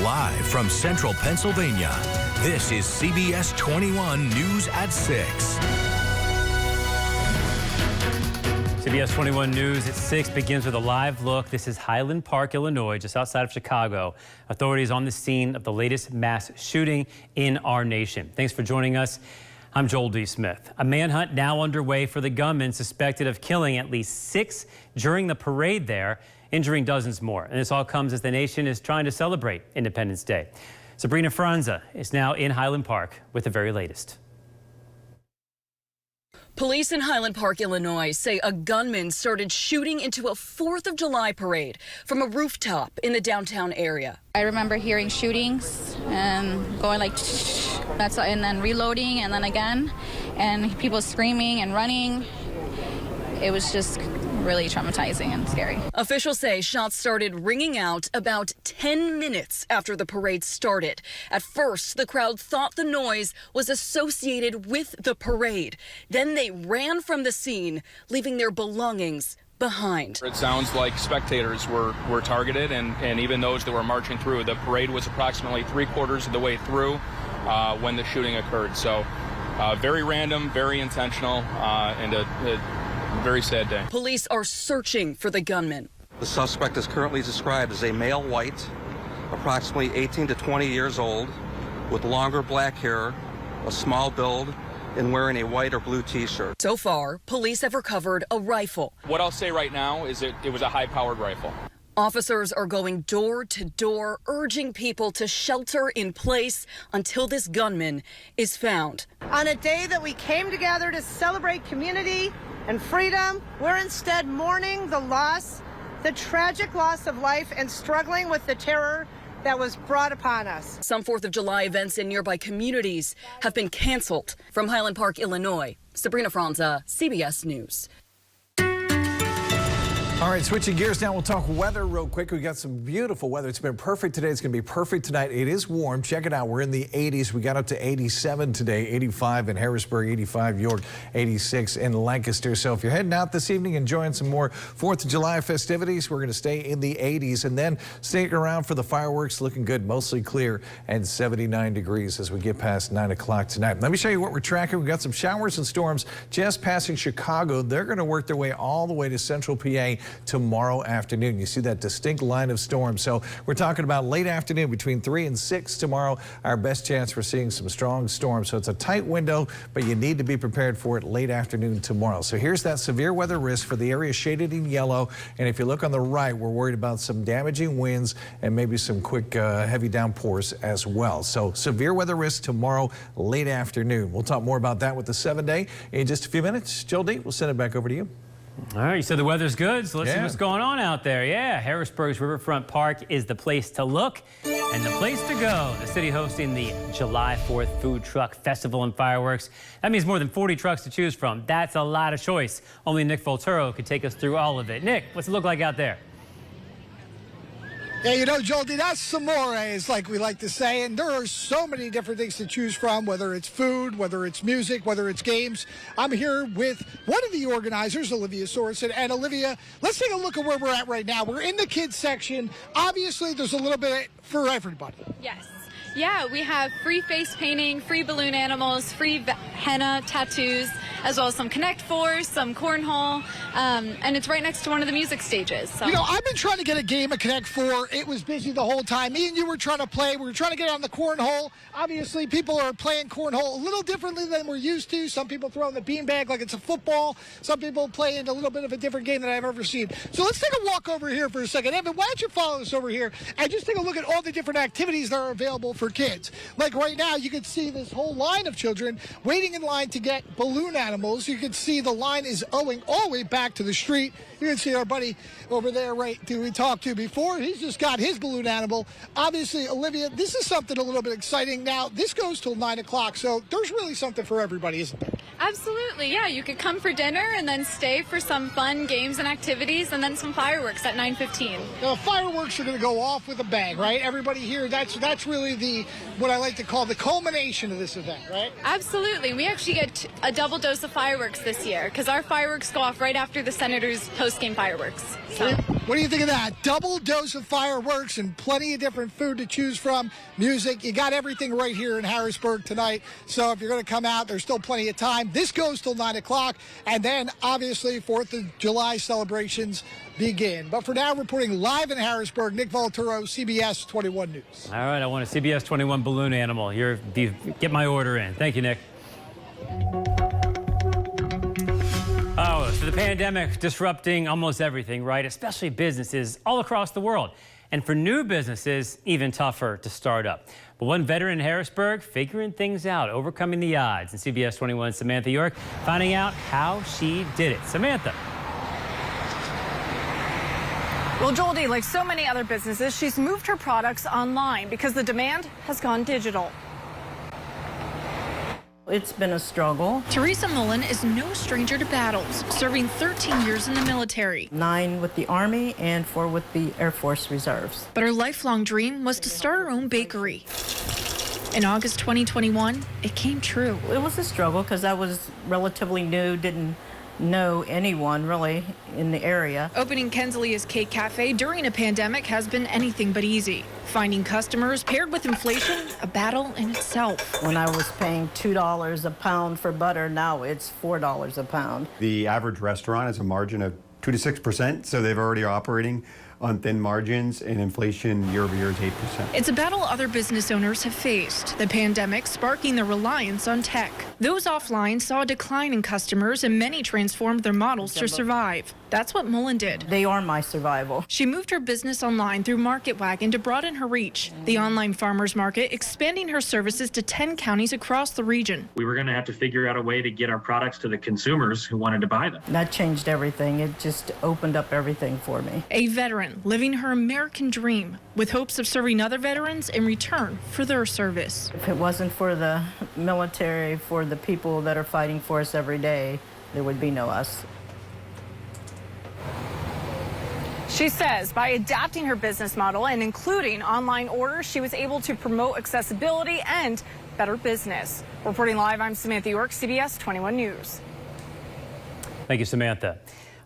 Live from Central Pennsylvania, this is CBS 21 News at 6. CBS 21 News at 6 begins with a live look. This is Highland Park, Illinois, just outside of Chicago. Authorities on the scene of the latest mass shooting in our nation. Thanks for joining us. I'm Joel D. Smith. A manhunt now underway for the gunman suspected of killing at least 6 during the parade there, injuring dozens more. And this all comes as the nation is trying to celebrate Independence Day. Sabrina Franza is now in Highland Park with the very latest. Police in Highland Park, Illinois say a gunman started shooting into a 4th of July parade from a rooftop in the downtown area. I remember hearing shootings and going like, and then reloading and then again, and people screaming and running. It was just really traumatizing and scary. Officials say shots started ringing out about 10 minutes after the parade started. At first, the crowd thought the noise was associated with the parade. Then they ran from the scene, leaving their belongings behind. It sounds like spectators were targeted and even those that were marching through. The parade was approximately 3/4 of the way through when the shooting occurred. So very random, very intentional, and a very sad day. Police are searching for the gunman. The suspect is currently described as a male white, approximately 18 to 20 years old, with longer black hair, a small build, and wearing a white or blue t-shirt. So far, police have recovered a rifle. What I'll say right now is it was a high-powered rifle. Officers are going door to door, urging people to shelter in place until this gunman is found. On a day that we came together to celebrate community and freedom, we're instead mourning the tragic loss of life and struggling with the terror that was brought upon us. Some 4th of July events in nearby communities have been canceled. From Highland Park, Illinois, Sabrina Franza, CBS News. All right, switching gears now, we'll talk weather real quick. We got some beautiful weather. It's been perfect today. It's going to be perfect tonight. It is warm. Check it out. We're in the 80s. We got up to 87 today, 85 in Harrisburg, 85 York, 86 in Lancaster. So if you're heading out this evening, enjoying some more 4th of July festivities, we're going to stay in the 80s and then staying around for the fireworks. Looking good, mostly clear, and 79 degrees as we get past 9 o'clock tonight. Let me show you what we're tracking. We've got some showers and storms just passing Chicago. They're going to work their way all the way to central PA tomorrow afternoon. You see that distinct line of storms. So we're talking about late afternoon between 3 and 6 tomorrow. Our best chance for seeing some strong storms. So it's a tight window, but you need to be prepared for it late afternoon tomorrow. So here's that severe weather risk for the area shaded in yellow. And if you look on the right, we're worried about some damaging winds and maybe some quick heavy downpours as well. So severe weather risk tomorrow late afternoon. We'll talk more about that with the 7-day in just a few minutes. Joel D, we'll send it back over to you. All right, you said the weather's good, so let's see what's going on out there. Yeah, Harrisburg's Riverfront Park is the place to look and the place to go. The city hosting the July 4th Food Truck Festival and Fireworks. That means more than 40 trucks to choose from. That's a lot of choice. Only Nick Volturo could take us through all of it. Nick, what's it look like out there? Yeah, you know, Joel, that's some mores, like we like to say, and there are so many different things to choose from, whether it's food, whether it's music, whether it's games. I'm here with one of the organizers, Olivia Sorensen. And Olivia, let's take a look at where we're at right now. We're in the kids section. Obviously, there's a little bit for everybody. Yes. Yeah, we have free face painting, free balloon animals, free henna tattoos, as well as some Connect Fours, some cornhole, and it's right next to one of the music stages. So. You know, I've been trying to get a game of Connect Four. It was busy the whole time. Me and you were trying to play. We were trying to get on the cornhole. Obviously, people are playing cornhole a little differently than we're used to. Some people throw in the beanbag like it's a football. Some people play in a little bit of a different game than I've ever seen. So let's take a walk over here for a second. Evan, why don't you follow us over here and just take a look at all the different activities that are available for kids. Like right now, you can see this whole line of children waiting in line to get balloon animals. You can see the line is owing all the way back to the street. You can see our buddy over there, right, who we talked to before. He's just got his balloon animal. Obviously, Olivia, this is something a little bit exciting. Now, this goes till 9 o'clock, so there's really something for everybody, isn't there? Absolutely, yeah. You could come for dinner and then stay for some fun games and activities and then some fireworks at 9:15. Now, fireworks are going to go off with a bang, right? Everybody here, that's really what I like to call the culmination of this event, right? Absolutely. We actually get a double dose of fireworks this year because our fireworks go off right after the Senators' post-game fireworks. So. What do you think of that? Double dose of fireworks and plenty of different food to choose from. Music, you got everything right here in Harrisburg tonight. So if you're going to come out, there's still plenty of time. This goes till 9 o'clock. And then, obviously, 4th of July celebrations begin. But for now, reporting live in Harrisburg, Nick Volturo, CBS 21 News. All right, I want a CBS 21 balloon animal. Get my order in. Thank you, Nick. Oh, so the pandemic disrupting almost everything, right? Especially businesses all across the world. And for new businesses, even tougher to start up. But one veteran in Harrisburg figuring things out, overcoming the odds. And CBS 21's Samantha York finding out how she did it. Samantha. Well, Joel, like so many other businesses, she's moved her products online because the demand has gone digital. It's been a struggle. Teresa Mullen is no stranger to battles, serving 13 years in the military. 9 with the Army and 4 with the Air Force Reserves. But her lifelong dream was to start her own bakery. In August 2021, it came true. It was a struggle because I was relatively new, didn't know anyone really in the area. Opening Kenzalia's Cake Cafe during a pandemic has been anything but easy. Finding customers paired with inflation, a battle in itself. When I was paying $2 a pound for butter, now it's $4 a pound. The average restaurant has a margin of 2 to 6%, so they're already operating on thin margins, and inflation year over year is 8%. It's a battle other business owners have faced, the pandemic sparking their reliance on tech. Those offline saw a decline in customers and many transformed their models to survive. That's what Mullen did. They are my survival. She moved her business online through Market Wagon to broaden her reach. The online farmers market expanding her services to 10 counties across the region. We were going to have to figure out a way to get our products to the consumers who wanted to buy them. That changed everything. It just opened up everything for me. A veteran living her American dream with hopes of serving other veterans in return for their service. If it wasn't for the military, for the people that are fighting for us every day, there would be no us. She says by adapting her business model and including online orders, she was able to promote accessibility and better business. Reporting live, I'm Samantha York, CBS 21 News. Thank you, Samantha.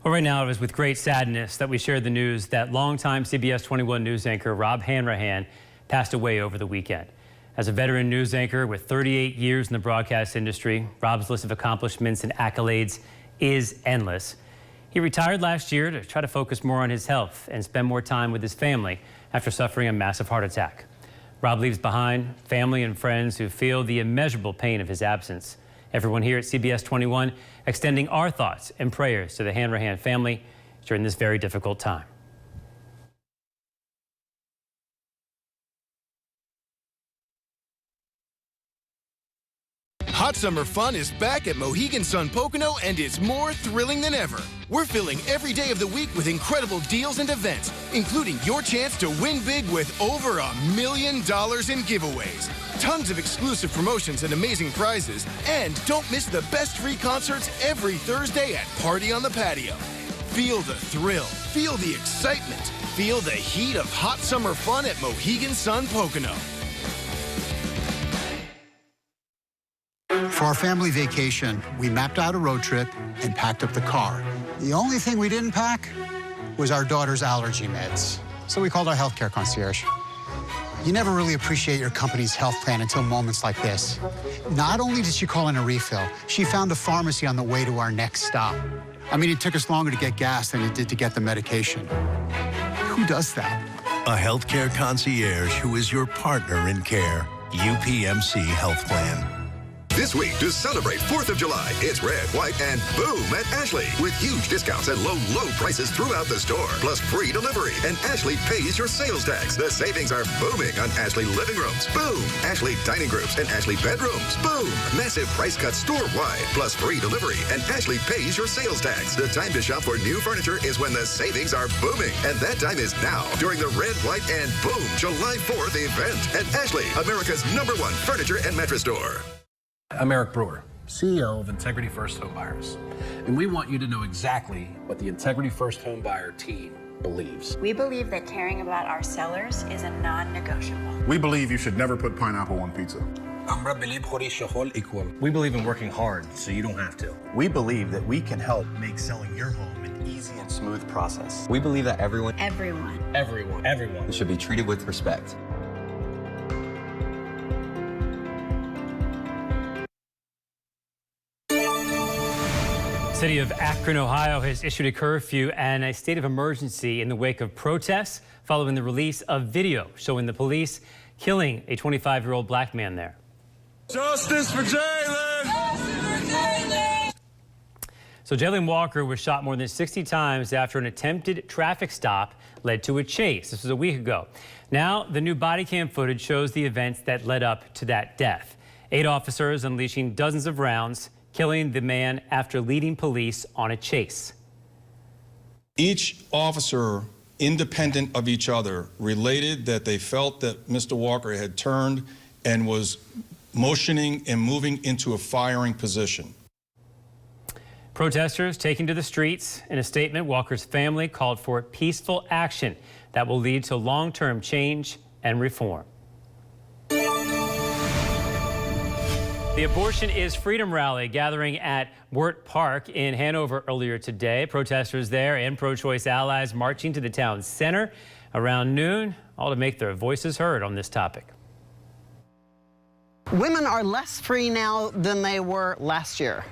Well, right now, it was with great sadness that we shared the news that longtime CBS 21 news anchor Rob Hanrahan passed away over the weekend. As a veteran news anchor with 38 years in the broadcast industry, Rob's list of accomplishments and accolades is endless. He retired last year to try to focus more on his health and spend more time with his family after suffering a massive heart attack. Rob leaves behind family and friends who feel the immeasurable pain of his absence. Everyone here at CBS 21 extending our thoughts and prayers to the Hanrahan family during this very difficult time. Hot summer fun is back at Mohegan Sun Pocono, and it's more thrilling than ever. We're filling every day of the week with incredible deals and events, including your chance to win big with over $1 million in giveaways. Tons of exclusive promotions and amazing prizes. And don't miss the best free concerts every Thursday at Party on the Patio. Feel the thrill, feel the excitement, feel the heat of hot summer fun at Mohegan Sun Pocono. For our family vacation, we mapped out a road trip and packed up the car. The only thing we didn't pack was our daughter's allergy meds. So we called our healthcare concierge. You never really appreciate your company's health plan until moments like this. Not only did she call in a refill, she found a pharmacy on the way to our next stop. I mean, it took us longer to get gas than it did to get the medication. Who does that? A healthcare concierge who is your partner in care. UPMC Health Plan. This week, to celebrate 4th of July, it's red, white, and boom at Ashley with huge discounts and low, low prices throughout the store, plus free delivery. And Ashley pays your sales tax. The savings are booming on Ashley living rooms, boom, Ashley dining groups, and Ashley bedrooms, boom. Massive price cuts store-wide, plus free delivery, and Ashley pays your sales tax. The time to shop for new furniture is when the savings are booming, and that time is now during the red, white, and boom July 4th event at Ashley, America's #1 furniture and mattress store. I'm Eric Brewer, CEO of Integrity First Home Buyers, and we want you to know exactly what the Integrity First Home Buyer team believes. We believe that caring about our sellers is a non-negotiable. We believe you should never put pineapple on pizza. We believe in working hard so you don't have to. We believe that we can help make selling your home an easy and smooth process. We believe that everyone should be treated with respect. The city of Akron, Ohio has issued a curfew and a state of emergency in the wake of protests following the release of video showing the police killing a 25-year-old black man there. Justice for Jalen! So Jalen Walker was shot more than 60 times after an attempted traffic stop led to a chase. This was a week ago. Now, the new body cam footage shows the events that led up to that death. 8 officers unleashing dozens of rounds, killing the man after leading police on a chase. Each officer, independent of each other, related that they felt that Mr. Walker had turned and was motioning and moving into a firing position. Protesters taking to the streets. In a statement, Walker's family called for peaceful action that will lead to long-term change and reform. The Abortion is Freedom rally gathering at Highland Park in Hanover earlier today. Protesters there and pro-choice allies marching to the town center around noon, all to make their voices heard on this topic. Women are less free now than they were last year.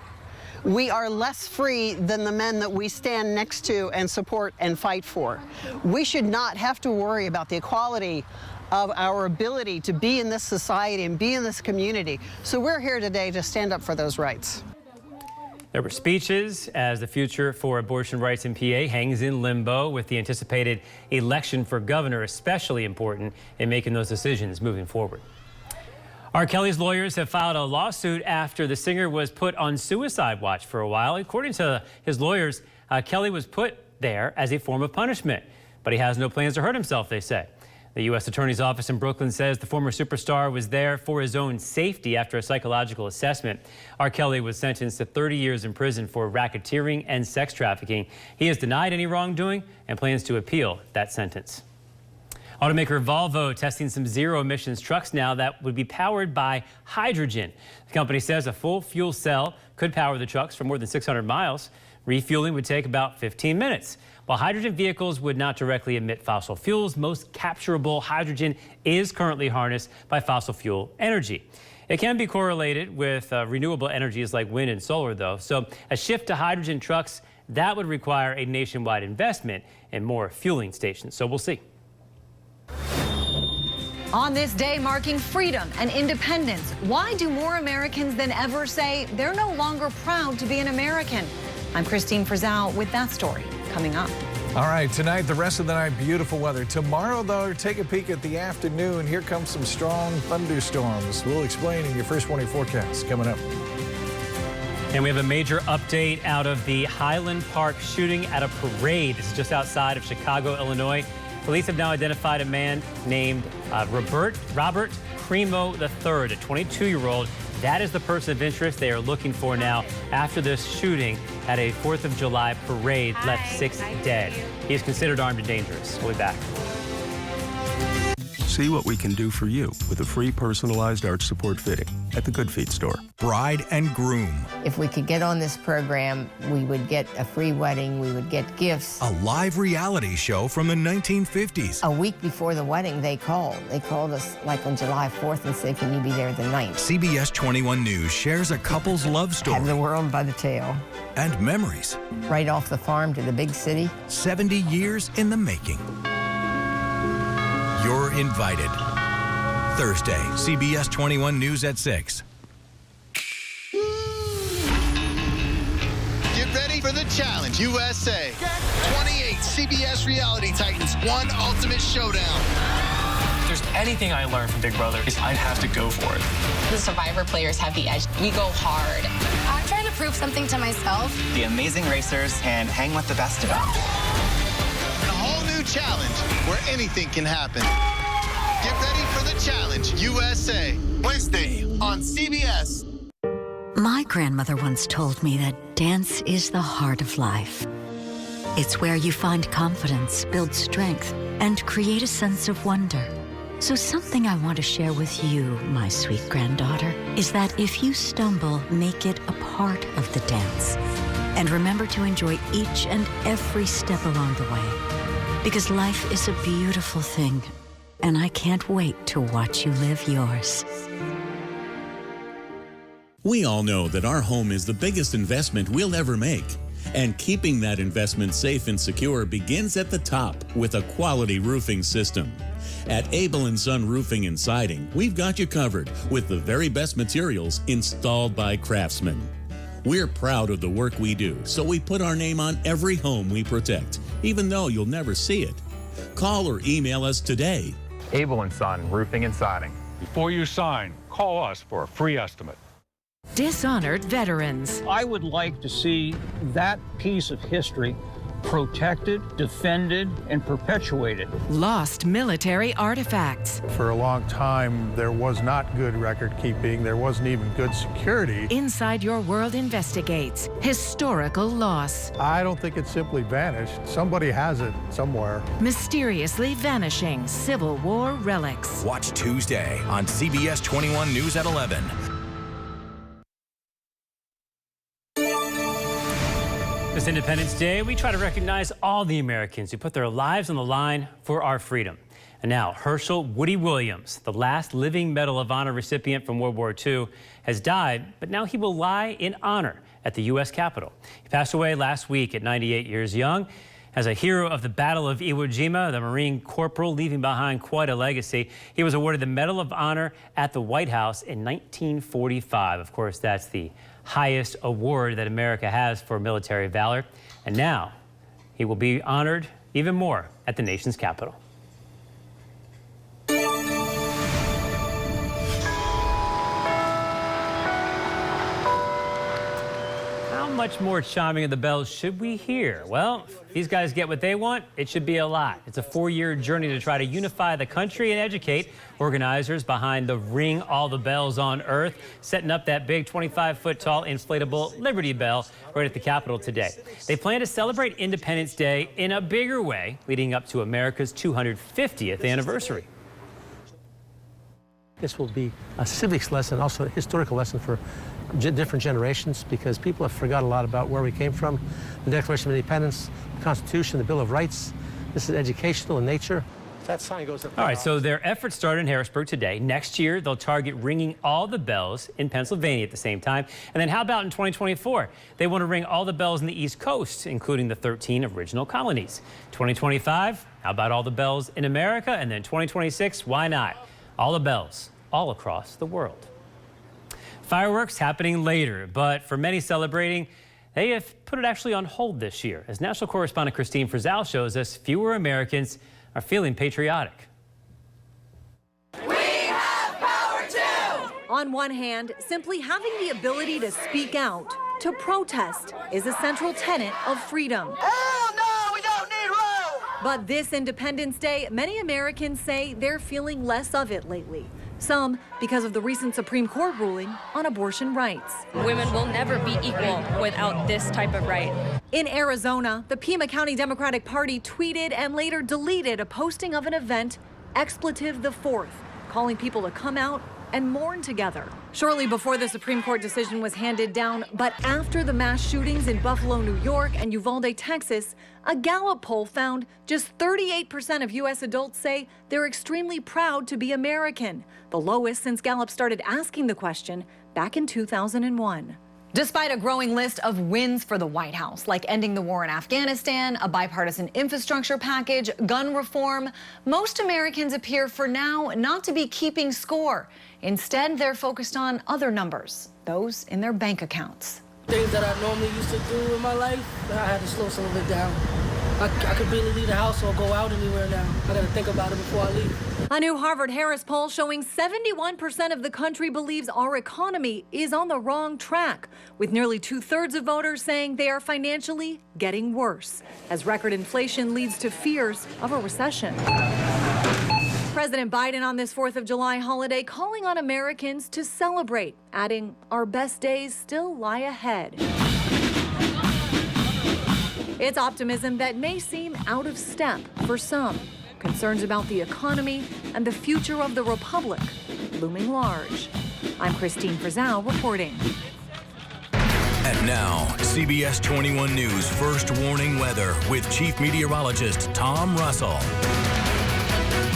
We are less free than the men that we stand next to and support and fight for. We should not have to worry about the equality of our ability to be in this society and be in this community. So we're here today to stand up for those rights. There were speeches as the future for abortion rights in PA hangs in limbo, with the anticipated election for governor especially important in making those decisions moving forward. R. Kelly's lawyers have filed a lawsuit after the singer was put on suicide watch for a while. According to his lawyers, Kelly was put there as a form of punishment, but he has no plans to hurt himself, they say. The U.S. Attorney's Office in Brooklyn says the former superstar was there for his own safety after a psychological assessment. R. Kelly was sentenced to 30 years in prison for racketeering and sex trafficking. He has denied any wrongdoing and plans to appeal that sentence. Automaker Volvo testing some zero-emissions trucks now that would be powered by hydrogen. The company says a full fuel cell could power the trucks for more than 600 miles. Refueling would take about 15 minutes. While hydrogen vehicles would not directly emit fossil fuels, most capturable hydrogen is currently harnessed by fossil fuel energy. It can be correlated with renewable energies like wind and solar, though. So a shift to hydrogen trucks, that would require a nationwide investment in more fueling stations. So we'll see. On this day marking freedom and independence, why do more Americans than ever say they're no longer proud to be an American? I'm Christine Frizzell with that story coming up. All right, tonight, the rest of the night, beautiful weather. Tomorrow, though, take a peek at the afternoon. Here comes some strong thunderstorms. We'll explain in your First Warning forecast coming up. And we have a major update out of the Highland Park shooting at a parade. This is just outside of Chicago, Illinois. Police have now identified a man named Robert Cremo III, a 22-year-old. That is the person of interest they are looking for now after this shooting at a 4th of July parade left 6 dead. He is considered armed and dangerous. We'll be back. See what we can do for you with a free personalized arch support fitting at the Good Feet store. Bride and groom. If we could get on this program, we would get a free wedding, we would get gifts. A live reality show from the 1950s. A week before the wedding, they called. They called us like on July 4th and said, can you be there the 9th? CBS 21 News shares a couple's love story. Had the world by the tail. And memories. Right off the farm to the big city. 70 years in the making. You're invited. Thursday, CBS 21 News at 6. Get ready for the challenge, USA. 28 CBS reality titans, one ultimate showdown. If there's anything I learned from Big Brother, is I'd have to go for it. The Survivor players have the edge. We go hard. I'm trying to prove something to myself. The amazing racers can hang with the best of them. A whole new challenge where anything can happen. Get ready for the challenge, USA. Wednesday on CBS. My grandmother once told me that dance is the heart of life. It's where you find confidence, build strength, and create a sense of wonder. So something I want to share with you, my sweet granddaughter, is that if you stumble, make it a part of the dance. And remember to enjoy each and every step along the way. Because life is a beautiful thing, and I can't wait to watch you live yours. We all know that our home is the biggest investment we'll ever make. And keeping that investment safe and secure begins at the top with a quality roofing system. At Abel & Son Roofing and Siding, we've got you covered with the very best materials installed by craftsmen. We're proud of the work we do, so we put our name on every home we protect, even though you'll never see it. Call or email us today. Abel & Son Roofing and Siding. Before you sign, call us for a free estimate. Dishonored veterans. I would like to see that piece of history protected, defended, and perpetuated. Lost military artifacts. For a long time, there was not good record keeping. There wasn't even good security. Inside Your World investigates historical loss. I don't think it simply vanished. Somebody has it somewhere. Mysteriously vanishing Civil War relics. Watch Tuesday on CBS 21 News at 11. This Independence Day, we try to recognize all the Americans who put their lives on the line for our freedom. And now, Herschel Woody Williams, the last living Medal of Honor recipient from World War II, has died, but now he will lie in honor at the U.S. Capitol. He passed away last week at 98 years young. As a hero of the Battle of Iwo Jima, the Marine corporal leaving behind quite a legacy, he was awarded the Medal of Honor at the White House in 1945. Of course, that's the highest award that America has for military valor. And now he will be honored even more at the nation's capital. How much more chiming of the bells should we hear? Well, if these guys get what they want, it should be a lot. It's a 4-year journey to try to unify the country and educate organizers behind the Ring All the Bells on Earth, setting up that big 25-foot-tall inflatable Liberty Bell right at the Capitol today. They plan to celebrate Independence Day in a bigger way, leading up to America's 250th anniversary. This will be a civics lesson, also a historical lesson for different generations, because people have forgot a lot about where we came from. The Declaration of Independence, the Constitution, the Bill of Rights. This is educational in nature. That sign goes up. All right, so their efforts start in Harrisburg today. Next year, they'll target ringing all the bells in Pennsylvania at the same time. And then how about in 2024? They want to ring all the bells in the East Coast, including the 13 original colonies. 2025, how about all the bells in America? And then 2026, why not? All the bells all across the world. Fireworks happening later, but for many celebrating, they have put it actually on hold this year. As national correspondent Christine Frizzell shows us, fewer Americans are feeling patriotic. We have power too! On one hand, simply having the ability to speak out, to protest, is a central tenet of freedom. Hell no, we don't need roads! But this Independence Day, many Americans say they're feeling less of it lately. Some because of the recent Supreme Court ruling on abortion rights. Women will never be equal without this type of right. In Arizona, the Pima County Democratic Party tweeted and later deleted a posting of an event, Expletive the 4th, calling people to come out and mourn together. Shortly before the Supreme Court decision was handed down, but after the mass shootings in Buffalo, New York and Uvalde, Texas, a Gallup poll found just 38% of U.S. adults say they're extremely proud to be American, the lowest since Gallup started asking the question back in 2001. Despite a growing list of wins for the White House, like ending the war in Afghanistan, a bipartisan infrastructure package, gun reform, most Americans appear for now not to be keeping score. Instead, they're focused on other numbers, those in their bank accounts. Things that I normally used to do in my life, I had to slow some of it down. I could barely leave the house or go out anywhere now. I gotta think about it before I leave. A new Harvard-Harris poll showing 71% of the country believes our economy is on the wrong track, with nearly 2/3 of voters saying they are financially getting worse, as record inflation leads to fears of a recession. President Biden on this 4th of July holiday calling on Americans to celebrate, adding, "Our best days still lie ahead." It's optimism that may seem out of step for some. Concerns about the economy and the future of the republic looming large. I'm Christine Frizzell reporting. And now, CBS 21 News First Warning Weather with Chief Meteorologist Tom Russell.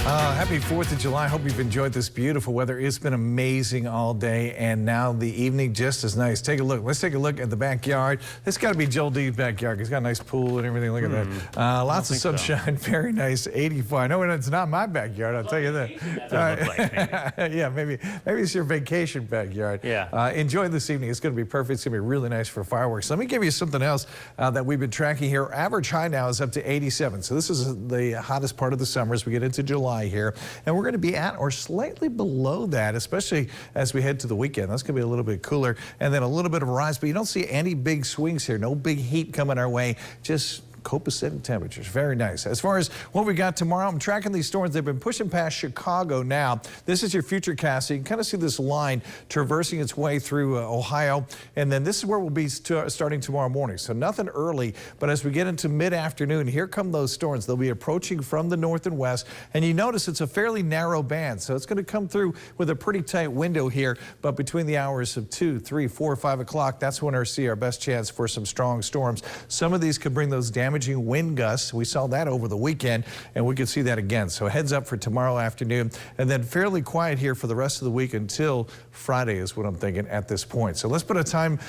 Happy 4th of July. Hope you've enjoyed this beautiful weather. It's been amazing all day, and now the evening just as nice. Take a look. Let's take a look at the backyard. This got to be Joel D's backyard. He's got a nice pool and everything. Look at that. Lots of sunshine. So. Very nice. 84. I know it's not my backyard. I'll tell you that. Yeah, maybe it's your vacation backyard. Yeah. Enjoy this evening. It's going to be perfect. It's going to be really nice for fireworks. Let me give you something else that we've been tracking here. Average high now is up to 87. So this is the hottest part of the summer as we get into July here. And we're going to be at or slightly below that, especially as we head to the weekend. That's going to be a little bit cooler and then a little bit of a rise, but you don't see any big swings here. No big heat coming our way. Just copacetic temperatures. Very nice. As far as what we got tomorrow, I'm tracking these storms. They've been pushing past Chicago now. This is your future cast. So you can kind of see this line traversing its way through Ohio. And then this is where we'll be starting tomorrow morning. So nothing early, but as we get into mid-afternoon, here come those storms. They'll be approaching from the north and west. And you notice it's a fairly narrow band. So it's going to come through with a pretty tight window here. But between the hours of 2, 3, 4, 5 o'clock, that's when we see our best chance for some strong storms. Some of these could bring those damaging wind gusts. We saw that over the weekend, and we could see that again. So heads up for tomorrow afternoon, and then fairly quiet here for the rest of the week until Friday is what I'm thinking at this point. So let's put a time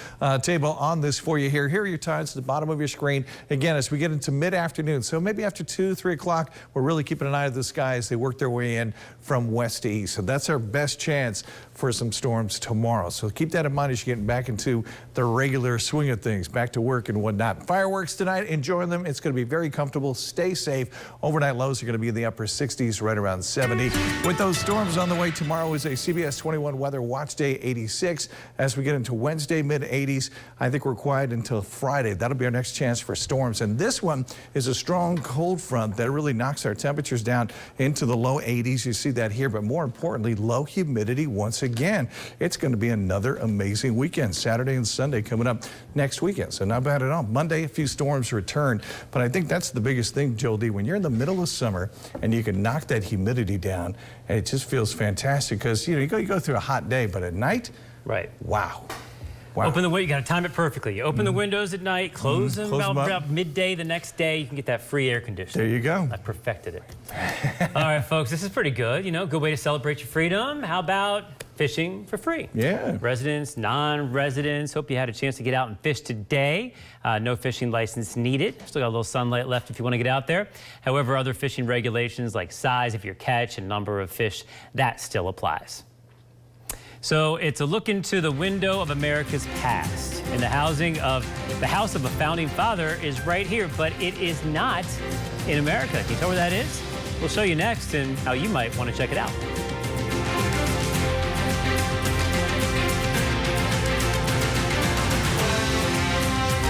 table on this for you here. Here are your times at the bottom of your screen. Again, as we get into mid-afternoon, so maybe after 2, 3 o'clock, we're really keeping an eye on the sky as they work their way in from west to east. So that's our best chance for some storms tomorrow. So keep that in mind as you're getting back into the regular swing of things, back to work and whatnot. Fireworks tonight, enjoying them. It's going to be very comfortable. Stay safe. Overnight lows are going to be in the upper 60s, right around 70. With those storms on the way, tomorrow is a CBS 21 weather watch day, 86. As we get into Wednesday, mid-80s, I think we're quiet until Friday. That'll be our next chance for storms. And this one is a strong cold front that really knocks our temperatures down into the low 80s. You see that here, but more importantly, low humidity once again. It's going to be another amazing weekend. Saturday and Sunday coming up next weekend. So not bad at all. Monday, a few storms return. But I think that's the biggest thing, Joel D. When you're in the middle of summer and you can knock that humidity down, and it just feels fantastic because, you go through a hot day, but at night, right? Wow. Open the window. You got to time it perfectly. You open the windows at night, close them about midday the next day. You can get that free air conditioning. There you go. I perfected it. All right, folks, this is pretty good. Good way to celebrate your freedom. How about fishing for free? Yeah. Residents, non-residents. Hope you had a chance to get out and fish today. No fishing license needed. Still got a little sunlight left if you want to get out there. However, other fishing regulations like size of your catch and number of fish, that still applies. So it's a look into the window of America's past. And the house of a founding father is right here, but it is not in America. Can you tell where that is? We'll show you next and how you might want to check it out.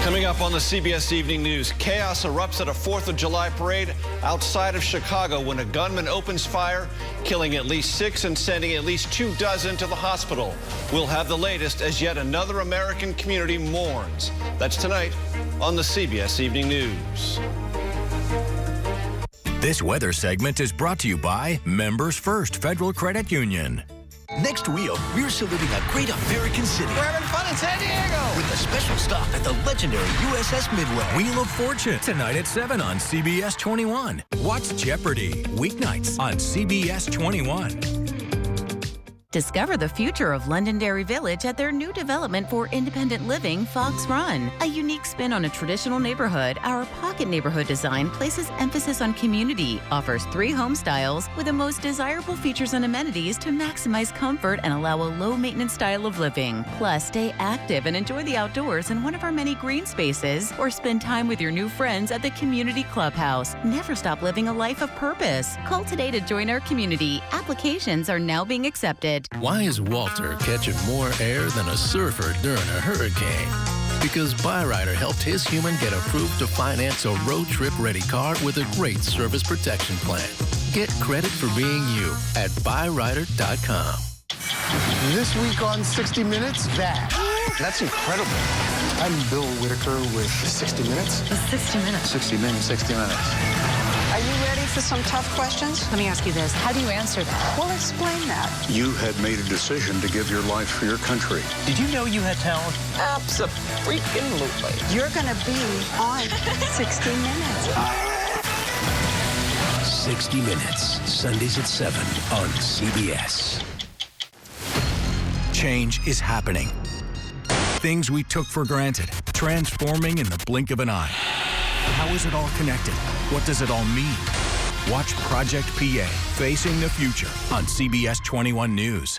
Coming up on the CBS Evening News, chaos erupts at a 4th of July parade outside of Chicago when a gunman opens fire, killing at least 6 and sending at least 24 to the hospital. We'll have the latest as yet another American community mourns. That's tonight on the CBS Evening News. This weather segment is brought to you by Members First Federal Credit Union. Next wheel, we're saluting a great American city. We're having fun in San Diego. With a special stop at the legendary USS Midway. Wheel of Fortune, tonight at 7 on CBS 21. Watch Jeopardy! Weeknights on CBS 21. Discover the future of Londonderry Village at their new development for independent living, Fox Run. A unique spin on a traditional neighborhood, our pocket neighborhood design places emphasis on community, offers 3 home styles with the most desirable features and amenities to maximize comfort and allow a low-maintenance style of living. Plus, stay active and enjoy the outdoors in one of our many green spaces, or spend time with your new friends at the Community Clubhouse. Never stop living a life of purpose. Call today to join our community. Applications are now being accepted. Why is Walter catching more air than a surfer during a hurricane? Because Byrider helped his human get approved to finance a road trip-ready car with a great service protection plan. Get credit for being you at Byrider.com. This week on 60 Minutes, that's incredible. I'm Bill Whitaker with 60 Minutes. 60 Minutes. 60 Minutes. 60 Minutes. Are you ready to some tough questions? Let me ask you this. How do you answer that? We'll explain that. You had made a decision to give your life for your country. Did you know you had talent? Absolutely. You're going to be on 60 Minutes. 60 Minutes, Sundays at 7 on CBS. Change is happening. Things we took for granted, transforming in the blink of an eye. How is it all connected? What does it all mean? Watch Project PA, Facing the Future on CBS 21 News.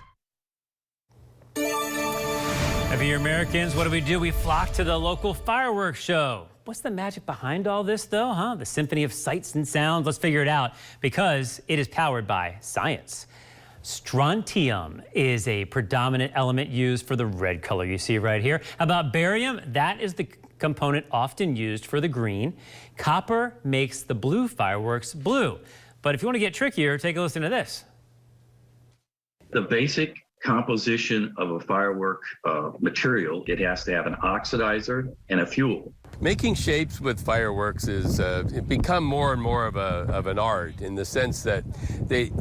Every year, Americans, what do? We flock to the local fireworks show. What's the magic behind all this, though, huh? The symphony of sights and sounds. Let's figure it out, because it is powered by science. Strontium is a predominant element used for the red color you see right here. How about barium? That is the component often used for the green. Copper makes the blue fireworks blue. But if you want to get trickier, take a listen to this. The basic composition of a firework material, it has to have an oxidizer and a fuel. Making shapes with fireworks is become more and more of an art, in the sense that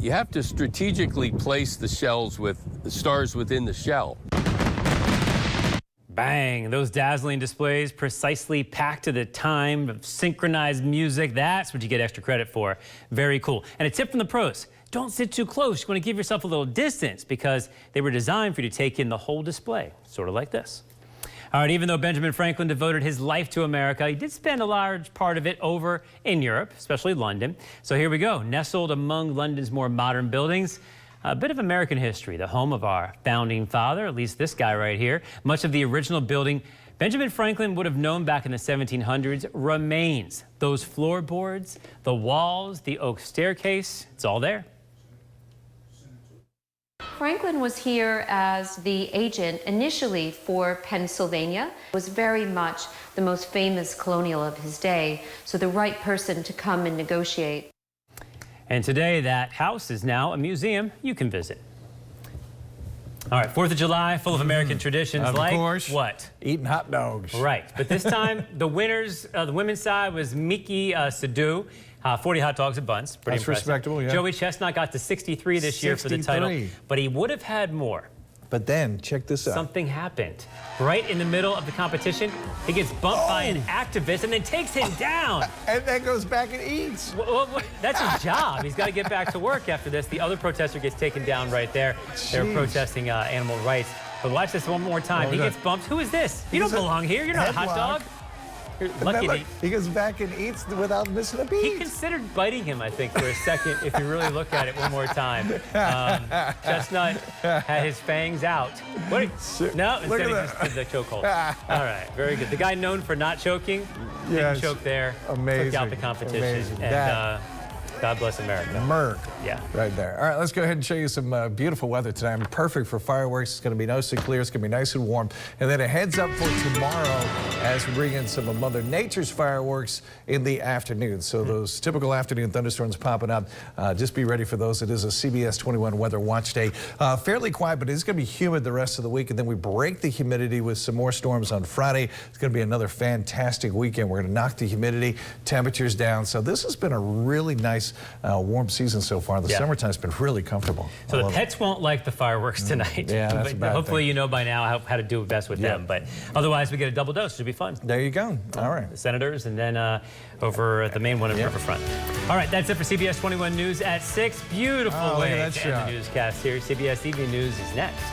you have to strategically place the shells with the stars within the shell. Bang! Those dazzling displays, precisely packed to the time of synchronized music. That's what you get extra credit for. Very cool. And a tip from the pros: don't sit too close. You want to give yourself a little distance, because they were designed for you to take in the whole display, sort of like this. All right, even though Benjamin Franklin devoted his life to America, he did spend a large part of it over in Europe, especially London. So here we go. Nestled among London's more modern buildings, a bit of American history, the home of our founding father, at least this guy right here. Much of the original building Benjamin Franklin would have known back in the 1700s remains. Those floorboards, the walls, the oak staircase, it's all there. Franklin was here as the agent initially for Pennsylvania. Was very much the most famous colonial of his day, so the right person to come and negotiate. And today, that house is now a museum you can visit. All right, 4th of July, full of American traditions, of course. What? Eating hot dogs. Right, but this time, the winners, the women's side was Miki Sadu. 40 hot dogs and buns. Pretty That's impressive. respectable, yeah. Joey Chestnut got to 63 this year for the title, but he would have had more. But then, check this out. Something happened. Right in the middle of the competition, he gets bumped by an activist and then takes him down. And then goes back and eats. Well, that's his job. He's got to get back to work after this. The other protester gets taken down right there. They're protesting animal rights. But watch this one more time. He gets bumped. Who is this? You don't belong here. You're not a hot dog. Lucky he goes back and eats without missing a beat. He considered biting him, I think, for a second, if you really look at it one more time. Chestnut had his fangs out. No, instead he just did the chokehold. All right, very good. The guy known for not choking, didn't choke there. Amazing. Took out the competition. Amazing. And God bless America. America. Yeah. Right there. All right, let's go ahead and show you some beautiful weather tonight. Perfect for fireworks. It's going to be nice and clear. It's going to be nice and warm. And then a heads up for tomorrow as we bring in some of Mother Nature's fireworks in the afternoon. So those typical afternoon thunderstorms popping up. Just be ready for those. It is a CBS 21 weather watch day. Fairly quiet, but it's going to be humid the rest of the week. And then we break the humidity with some more storms on Friday. It's going to be another fantastic weekend. We're going to knock the humidity, temperatures down. So this has been a really nice warm season so far. The summertime's been really comfortable. So the pets won't like the fireworks tonight. Yeah, that's a bad hopefully thing. you know by now how to do best with them. But otherwise, we get a double dose. It should be fun. There you go. All right. The Senators, and then over at the main one in Riverfront. All right, that's it for CBS 21 News at 6. Beautiful way to end the newscast here. CBS TV News is next.